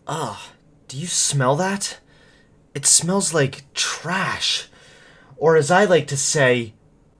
Ugh, do you smell that? It smells like trash. Or as I like to say,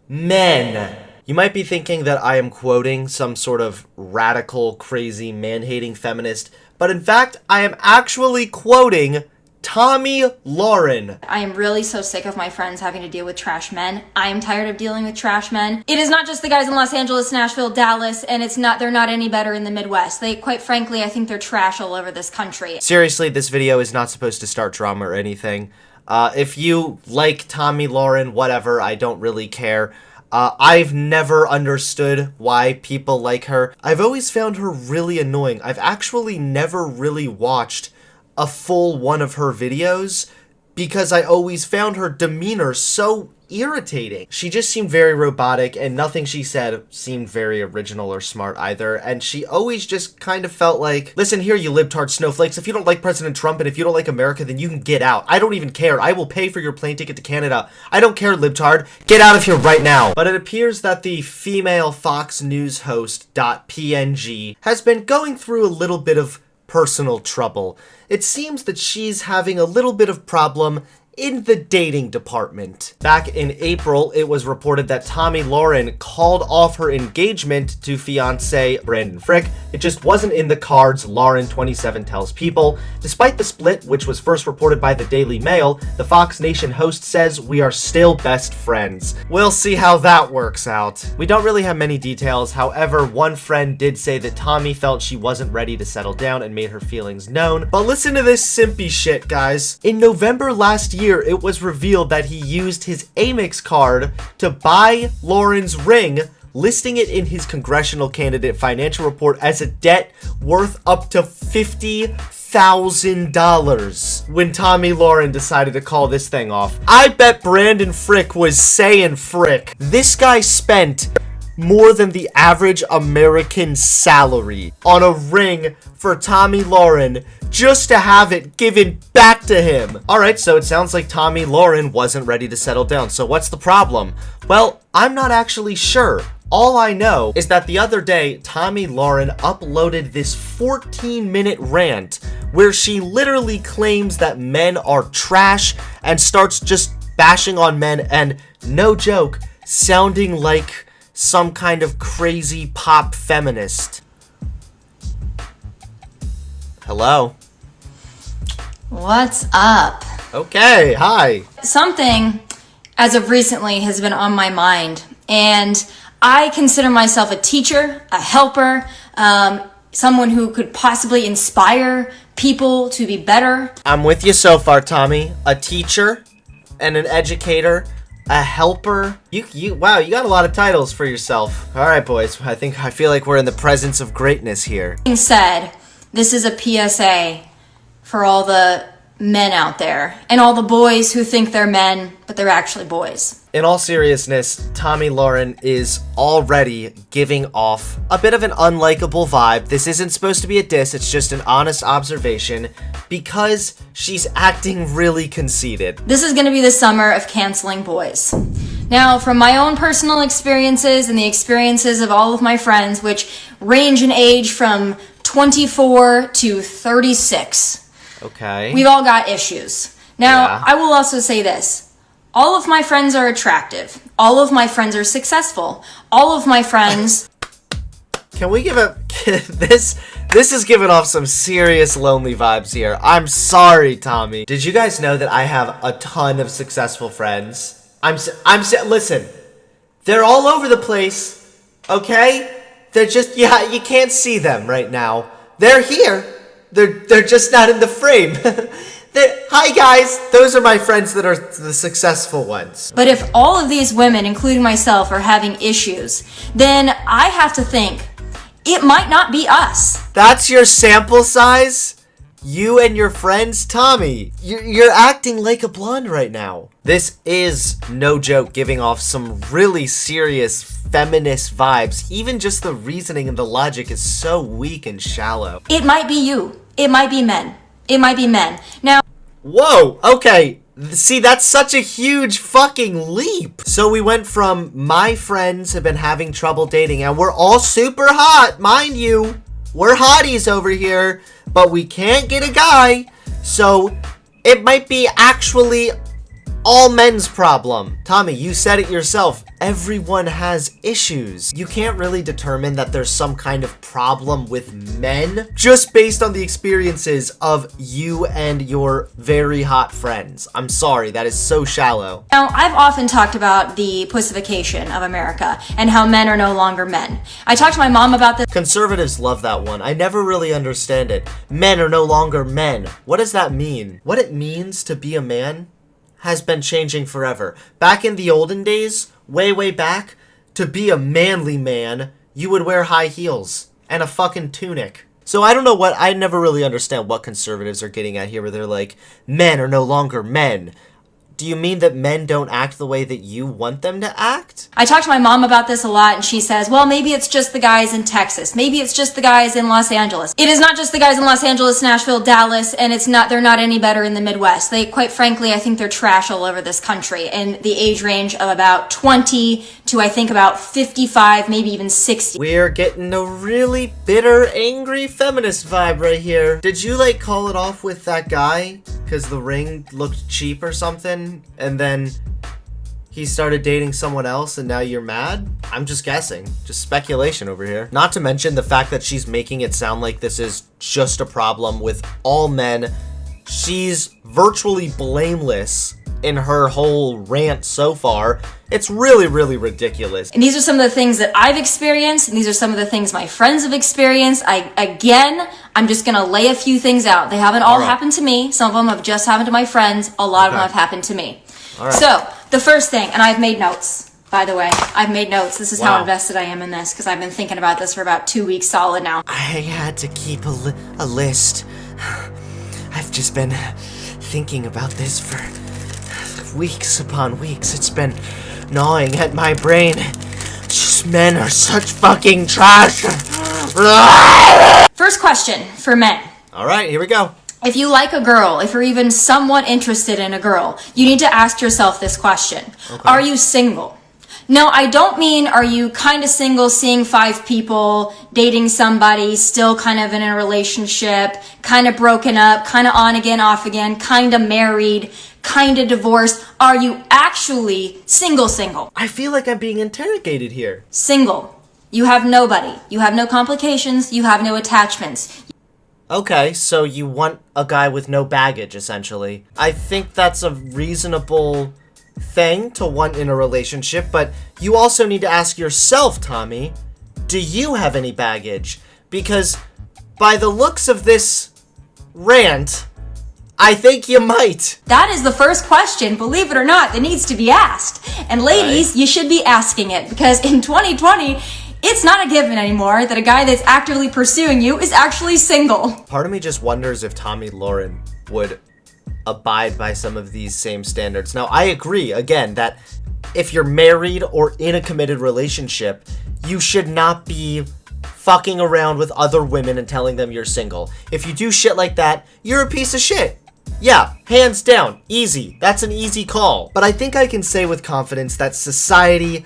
men. You might be thinking that I am quoting some sort of radical, crazy, man-hating feminist, but in fact, I am actually quoting Tomi Lahren. I am really so sick of my friends having to deal with trash men. I am tired of dealing with trash men. It is not just the guys in Los Angeles, Nashville, Dallas, and they're not any better in the Midwest. Quite frankly, I think they're trash all over this country. Seriously, this video is not supposed to start drama or anything. If you like Tomi Lahren, whatever, I don't really care. I've never understood why people like her. I've always found her really annoying. I've actually never really watched a full one of her videos because I always found her demeanor so irritating. She just seemed very robotic, and nothing she said seemed very original or smart either, and she always just kind of felt like, listen here, you libtard snowflakes, if you don't like President Trump and if you don't like America, then you can get out. I don't even care. I will pay for your plane ticket to Canada. I don't care, libtard. Get out of here right now. But it appears that the female Fox News host .png has been going through a little bit of personal trouble. It seems that she's having a little bit of problem in the dating department. Back in April, it was reported that Tomi Lahren called off her engagement to fiancé Brandon Frick. It just wasn't in the cards, Lahren 27 tells People. Despite the split, which was first reported by the Daily Mail, the Fox Nation host says, "We are still best friends." We'll see how that works out. We don't really have many details. However, one friend did say that Tomi felt she wasn't ready to settle down and made her feelings known. But listen to this simpy shit, guys. In November last year, it was revealed that he used his Amex card to buy Lauren's ring, listing it in his congressional candidate financial report as a debt worth up to $50,000. When Tomi Lahren decided to call this thing off, I bet Brandon Frick was saying frick. This guy spent more than the average American salary on a ring for Tomi Lahren just to have it given back to him. Alright, so it sounds like Tomi Lahren wasn't ready to settle down. So what's the problem? Well, I'm not actually sure. All I know is that the other day, Tomi Lahren uploaded this 14-minute rant where she literally claims that men are trash and starts just bashing on men and, no joke, sounding like some kind of crazy pop feminist. Hello? What's up? Okay, hi. Something, as of recently, has been on my mind, and I consider myself a teacher, a helper, someone who could possibly inspire people to be better. I'm with you so far, Tommy. A teacher and an educator, a helper. Wow, you got a lot of titles for yourself. All right, boys. I feel like we're in the presence of greatness here. Being said, this is a PSA for all the men out there and all the boys who think they're men, but they're actually boys. In all seriousness, Tomi Lahren is already giving off a bit of an unlikable vibe. This isn't supposed to be a diss, it's just an honest observation because she's acting really conceited. This is going to be the summer of canceling boys. Now, from my own personal experiences and the experiences of all of my friends, which range in age from 24 to 36. Okay. We've all got issues. Now, Yeah. I will also say this. All of my friends are attractive. All of my friends are successful. All of my friends... Can we give this is giving off some serious lonely vibes here. I'm sorry, Tommy. Did you guys know that I have a ton of successful friends? Listen. They're all over the place. Okay? They're just, you can't see them right now. They're here. They're just not in the frame. Hi guys, those are my friends that are the successful ones. But if all of these women, including myself, are having issues, then I have to think, it might not be us. That's your sample size? You and your friends? Tommy, you're acting like a blonde right now. This is, no joke, giving off some really serious feminist vibes. Even just the reasoning and the logic is so weak and shallow. It might be you. It might be men. It might be men. Now... Whoa, okay. See, that's such a huge fucking leap. So we went from my friends have been having trouble dating and we're all super hot, mind you. we're hotties over here, but we can't get a guy, so it might be actually all men's problem. Tommy, you said it yourself. Everyone has issues. You can't really determine that there's some kind of problem with men just based on the experiences of you and your very hot friends. I'm sorry, that is so shallow. Now, I've often talked about the pussification of America and how men are no longer men. I talked to my mom about this. Conservatives love that one. I never really understand it. Men are no longer men. What does that mean? What it means to be a man has been changing forever. Back in the olden days, way back, to be a manly man, you would wear high heels and a fucking tunic. So I never really understand what conservatives are getting at here where they're like, men are no longer men. Do you mean that men don't act the way that you want them to act? I talked to my mom about this a lot, and she says, well, maybe it's just the guys in Texas. Maybe it's just the guys in Los Angeles. It is not just the guys in Los Angeles, Nashville, Dallas, and they're not any better in the Midwest. Quite frankly, I think they're trash all over this country in the age range of about 20 to I think about 55, maybe even 60. We're getting a really bitter, angry feminist vibe right here. Did you call it off with that guy? Because the ring looked cheap or something? And then he started dating someone else and now you're mad? I'm just guessing. Just speculation over here. Not to mention the fact that she's making it sound like this is just a problem with all men. She's virtually blameless in her whole rant so far. It's really ridiculous. And these are some of the things that I've experienced, and these are some of the things my friends have experienced. I'm just gonna lay a few things out. They haven't all happened to me. Some of them have just happened to my friends. A lot of them have happened to me. So, the first thing, and I've made notes, by the way. I've made notes. This is how invested I am in this, because I've been thinking about this for about 2 weeks solid now. I had to keep a list. I've just been thinking about this for weeks upon weeks. It's been gnawing at my brain. Just men are such fucking trash. First question for men. All right, here we go. If you like a girl, if you're even somewhat interested in a girl, you need to ask yourself this question. Okay. Are you single? No, I don't mean are you kind of single, seeing 5 people, dating somebody, still kind of in a relationship, kind of broken up, kind of on again, off again, kind of married, kind of divorced. Are you actually single? I feel like I'm being interrogated here. Single. You have nobody. You have no complications. You have no attachments. Okay, so you want a guy with no baggage, essentially. I think that's a reasonable thing to want in a relationship, but you also need to ask yourself, Tommy, do you have any baggage? Because by the looks of this rant, I think you might. That is the first question, believe it or not, that needs to be asked. And ladies, you should be asking it, because in 2020, it's not a given anymore that a guy that's actively pursuing you is actually single. Part of me just wonders if Tomi Lahren would abide by some of these same standards. Now, I agree, again, that if you're married or in a committed relationship, you should not be fucking around with other women and telling them you're single. If you do shit like that, you're a piece of shit. Yeah, hands down, easy. That's an easy call. But I think I can say with confidence that society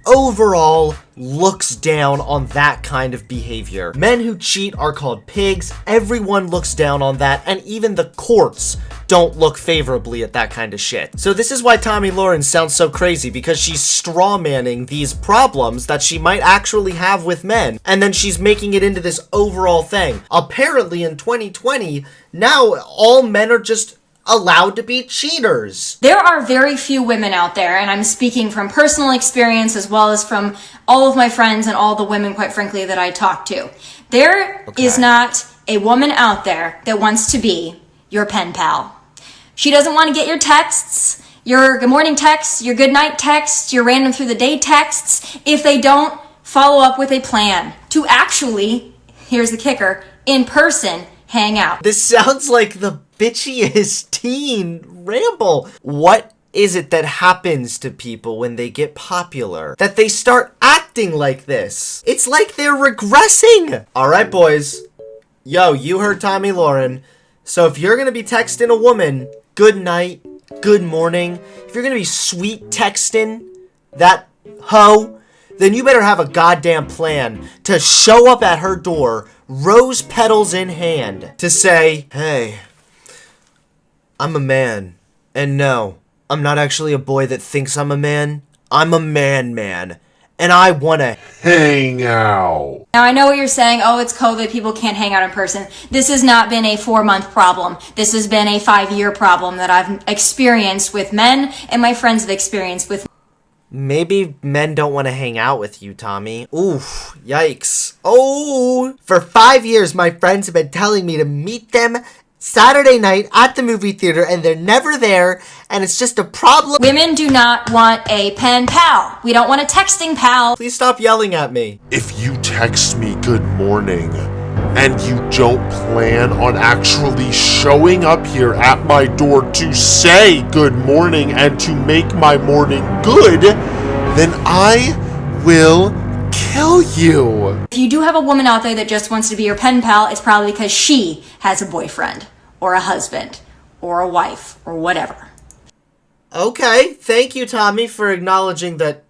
overall looks down on that kind of behavior. Men who cheat are called pigs. Everyone looks down on that, and even the courts don't look favorably at that kind of shit. So this is why Tomi Lahren sounds so crazy, because she's strawmanning these problems that she might actually have with men, and then she's making it into this overall thing. Apparently in 2020, now all men are just allowed to be cheaters. There are very few women out there, and I'm speaking from personal experience as well as from all of my friends and all the women, quite frankly, that I talk to. There is not a woman out there that wants to be your pen pal. She doesn't want to get your texts, your good morning texts, your good night texts, your random through the day texts, if they don't follow up with a plan to actually, here's the kicker, in person, hang out. This sounds like the bitchiest teen ramble. What is it that happens to people when they get popular? That they start acting like this? It's like they're regressing. All right, boys. Yo, you heard Tomi Lahren. So if you're gonna be texting a woman, good night, good morning, if you're gonna be sweet texting that hoe, then you better have a goddamn plan to show up at her door rose petals in hand, to say, hey, I'm a man. And no, I'm not actually a boy that thinks I'm a man. I'm a man. And I want to hang out. Now, I know what you're saying. Oh, it's COVID. People can't hang out in person. This has not been a 4-month problem. This has been a 5-year problem that I've experienced with men and my friends have experienced with. Maybe men don't want to hang out with you, Tommy. Oof, yikes. Oh, for 5 years, my friends have been telling me to meet them Saturday night at the movie theater, and they're never there, and it's just a problem. Women do not want a pen pal. We don't want a texting pal. Please stop yelling at me. If you text me good morning and you don't plan on actually showing up here at my door to say good morning and to make my morning good, then I will kill you. If you do have a woman out there that just wants to be your pen pal, it's probably because she has a boyfriend or a husband or a wife or whatever. Okay, thank you, Tommy, for acknowledging that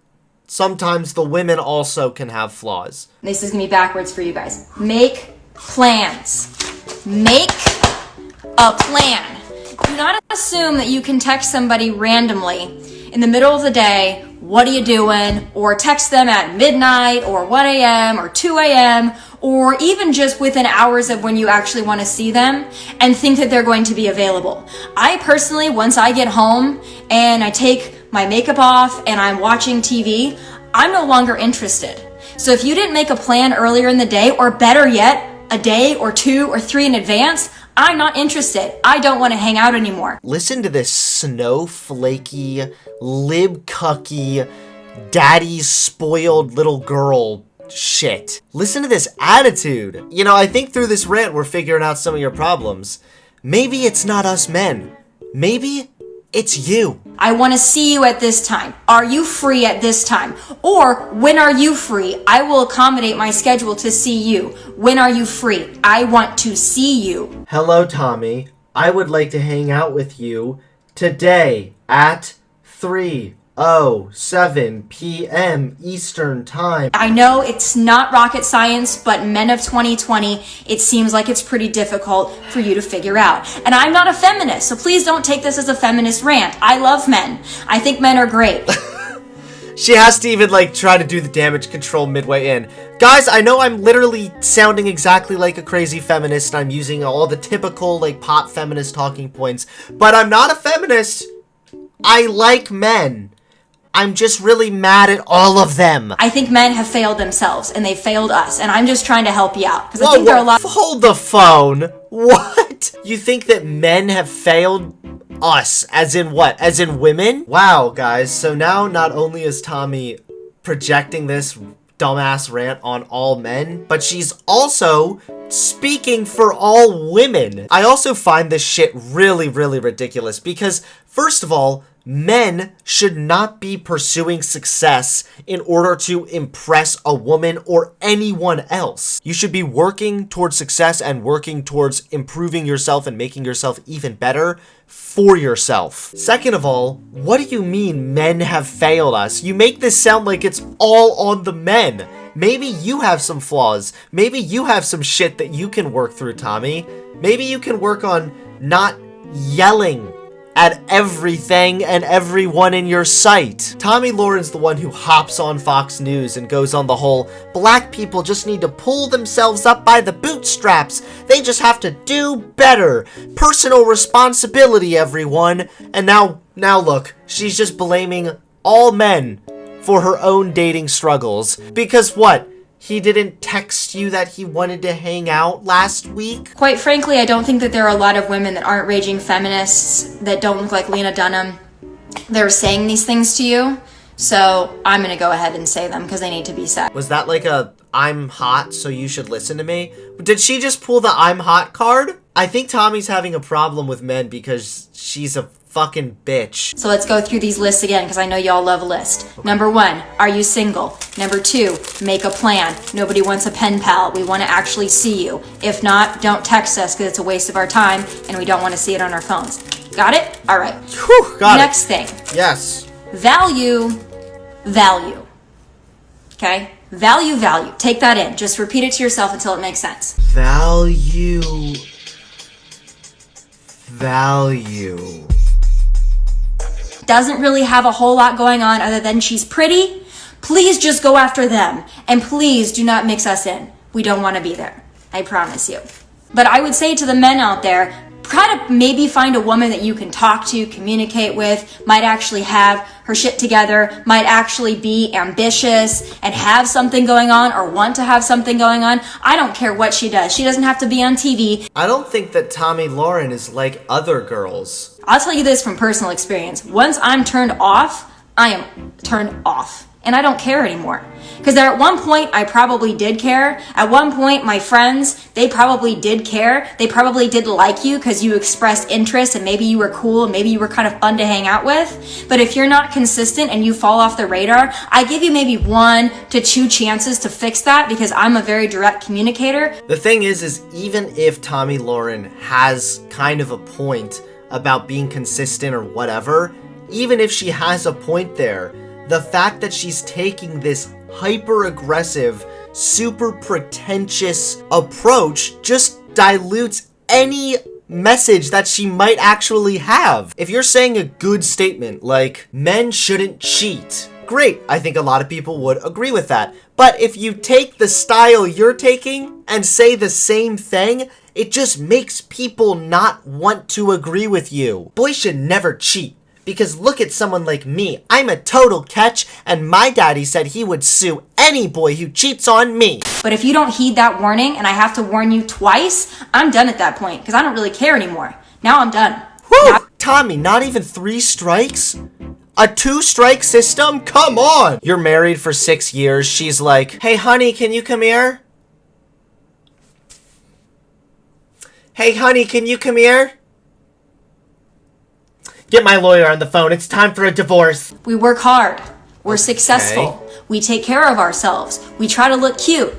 sometimes the women also can have flaws. This is going to be backwards for you guys. Make plans. Make a plan. Do not assume that you can text somebody randomly in the middle of the day, what are you doing? Or text them at midnight or 1 a.m. or 2 a.m. or even just within hours of when you actually want to see them and think that they're going to be available. I personally, once I get home and I take my makeup off and I'm watching TV, I'm no longer interested. So if you didn't make a plan earlier in the day, or better yet, a day or 2 or 3 in advance, I'm not interested. I don't want to hang out anymore. Listen to this snowflakey, lib-cucky, daddy's spoiled little girl shit. Listen to this attitude. You know, I think through this rant we're figuring out some of your problems. Maybe it's not us men. Maybe it's you. I want to see you at this time. Are you free at this time? Or when are you free? I will accommodate my schedule to see you. When are you free? I want to see you. Hello, Tommy. I would like to hang out with you today at 3:07 p.m. Eastern Time. I know it's not rocket science, but men of 2020, it seems like it's pretty difficult for you to figure out. And I'm not a feminist, so please don't take this as a feminist rant. I love men. I think men are great. She has to even, try to do the damage control midway in. Guys, I know I'm literally sounding exactly like a crazy feminist. I'm using all the typical, pop feminist talking points. But I'm not a feminist. I like men. I'm just really mad at all of them. I think men have failed themselves, and they failed us, and I'm just trying to help you out. Because I think there are a lot... Hold the phone. What? You think that men have failed us? As in what? As in women? Wow, guys. So now not only is Tommy projecting this dumbass rant on all men, but she's also speaking for all women. I also find this shit really, really ridiculous because, first of all, men should not be pursuing success in order to impress a woman or anyone else. You should be working towards success and working towards improving yourself and making yourself even better for yourself. Second of all, what do you mean men have failed us? You make this sound like it's all on the men. Maybe you have some flaws. Maybe you have some shit that you can work through, Tommy. Maybe you can work on not yelling at everything and everyone in your sight. Tomi Lahren's the one who hops on Fox News and goes on the whole, black people just need to pull themselves up by the bootstraps. They just have to do better. Personal responsibility, everyone. And now look, she's just blaming all men for her own dating struggles. Because what? He didn't text you that he wanted to hang out last week? Quite frankly, I don't think that there are a lot of women that aren't raging feminists that don't look like Lena Dunham. They're saying these things to you, so I'm gonna go ahead and say them because they need to be said. Was that like a I'm hot so you should listen to me? Did she just pull the I'm hot card? I think Tommy's having a problem with men because she's a fucking bitch. So let's go through these lists again because I know y'all love a list. Okay. Number 1, are you single? Number 2, make a plan. Nobody wants a pen pal. We want to actually see you. If not, don't text us because it's a waste of our time and we don't want to see it on our phones. Got it? All right. Whew, got Next it. thing. Yes. Value. Okay? Value, value. Take that in. Just repeat it to yourself until it makes sense. Value. Value. Doesn't really have a whole lot going on other than she's pretty. Please just go after them. And please do not mix us in. We don't want to be there. I promise you. But I would say to the men out there, try to maybe find a woman that you can talk to, communicate with, might actually have her shit together, might actually be ambitious and have something going on or want to have something going on. I don't care what she does. She doesn't have to be on TV. I don't think that Tomi Lahren is like other girls. I'll tell you this from personal experience. Once I'm turned off, I am turned off. And I don't care anymore. Because at one point, I probably did care. At one point, my friends, they probably did care. They probably did like you because you expressed interest and maybe you were cool and maybe you were kind of fun to hang out with. But if you're not consistent and you fall off the radar, I give you maybe 1 to 2 chances to fix that because I'm a very direct communicator. The thing is even if Tomi Lahren has kind of a point about being consistent or whatever, even if she has a point there, the fact that she's taking this hyper-aggressive, super pretentious approach just dilutes any message that she might actually have. If you're saying a good statement like, men shouldn't cheat, great, I think a lot of people would agree with that. But if you take the style you're taking and say the same thing, it just makes people not want to agree with you. Boys should never cheat. Because look at someone like me. I'm a total catch, and my daddy said he would sue any boy who cheats on me. But if you don't heed that warning and I have to warn you twice, I'm done at that point because I don't really care anymore. Now I'm done. Whew! Tomi, not even 3 strikes? A 2-strike system? Come on! You're married for 6 years. She's like, hey honey, can you come here? Hey honey, can you come here? Get my lawyer on the phone. It's time for a divorce. We work hard. We're successful. We take care of ourselves. We try to look cute.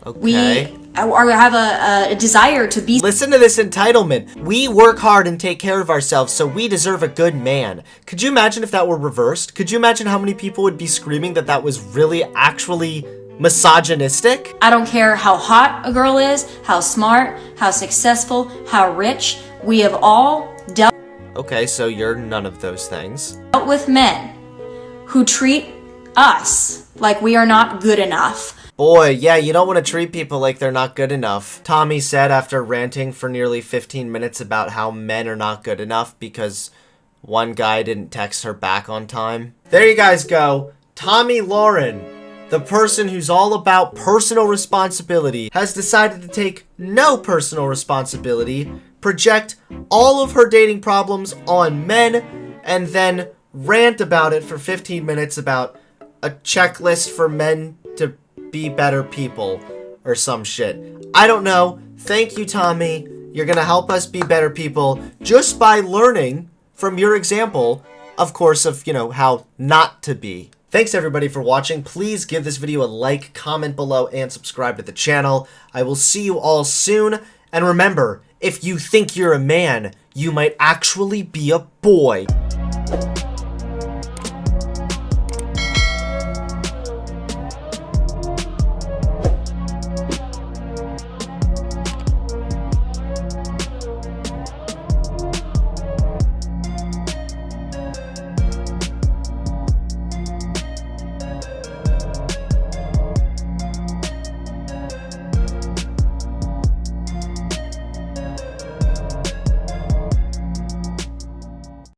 Okay. We have a desire to be. Listen to this entitlement. We work hard and take care of ourselves, so we deserve a good man. Could you imagine if that were reversed? Could you imagine how many people would be screaming that that was really actually misogynistic? I don't care how hot a girl is, how smart, how successful, how rich. We have all dealt Okay, so you're none of those things. with men who treat us like we are not good enough. Boy, yeah, you don't want to treat people like they're not good enough. Tomi said after ranting for nearly 15 minutes about how men are not good enough because one guy didn't text her back on time. There you guys go. Tomi Lahren, the person who's all about personal responsibility, has decided to take no personal responsibility, project all of her dating problems on men, and then rant about it for 15 minutes about a checklist for men to be better people or some shit. I don't know. Thank you, Tomi. You're gonna help us be better people just by learning from your example, of course, of, how not to be. Thanks everybody for watching. Please give this video a like, comment below, and subscribe to the channel. I will see you all soon. And remember, if you think you're a man, you might actually be a boy.